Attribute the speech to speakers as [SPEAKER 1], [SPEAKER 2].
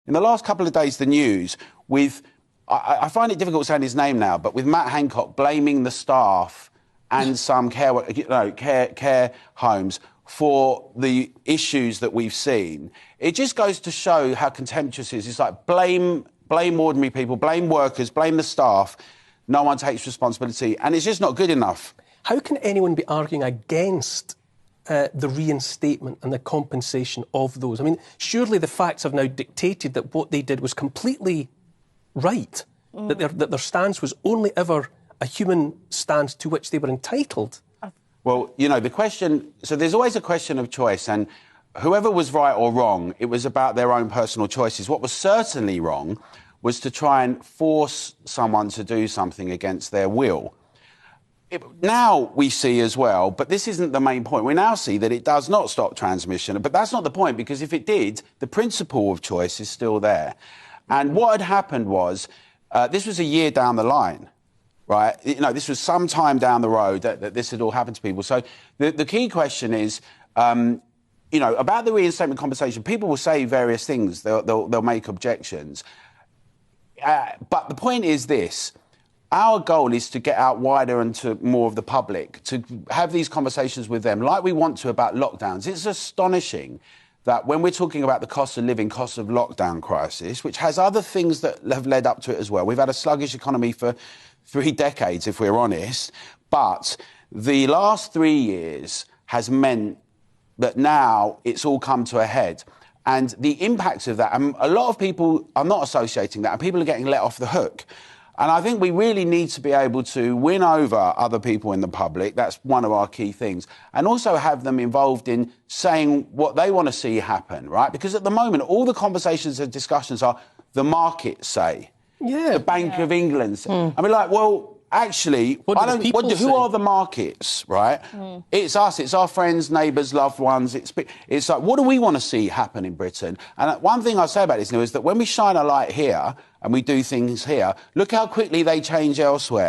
[SPEAKER 1] in the last couple of days, the news with, I find it difficult saying his name now, but with Matt Hancock blaming the staff and some care homes for the issues that we've seen. It just goes to show how contemptuous it is. It's like blame ordinary people, blame workers, blame the staff. No one takes responsibility, and it's just not good enough.
[SPEAKER 2] How can anyone be arguing against the reinstatement and the compensation of those? I mean, surely the facts have now dictated that what they did was completely right, that their stance was only ever a human stance to which they were entitled.
[SPEAKER 1] Well, you know, the question... So there's always a question of choice, and whoever was right or wrong, it was about their own personal choices. What was certainly wrong was to try and force someone to do something against their will. Now we see as well, but this isn't the main point, we now see that it does not stop transmission. But that's not the point, because if it did, the principle of choice is still there. And what had happened was, this was a year down the line, right? You know, this was some time down the road that this had all happened to people. So the key question is, you know, about the reinstatement compensation, people will say various things, they'll make objections. But the point is this. Our goal is to get out wider and to more of the public, to have these conversations with them like we want to about lockdowns. It's astonishing that when we're talking about the cost of living, cost of lockdown crisis, which has other things that have led up to it as well. We've had a sluggish economy for 3 decades, if we're honest. But the last 3 years has meant that now it's all come to a head. And the impacts of that, and a lot of people are not associating that, and people are getting let off the hook. And I think we really need to be able to win over other people in the public. That's one of our key things. And also have them involved in saying what they want to see happen, right? Because at the moment, all the conversations and discussions are the markets say.
[SPEAKER 2] Yeah.
[SPEAKER 1] The Bank of England say. I mean, like, well, actually, who are the markets, right? It's us, it's our friends, neighbours, loved ones. It's like, what do we want to see happen in Britain? And one thing I'll say about this, is that when we shine a light here and we do things here, look how quickly they change elsewhere.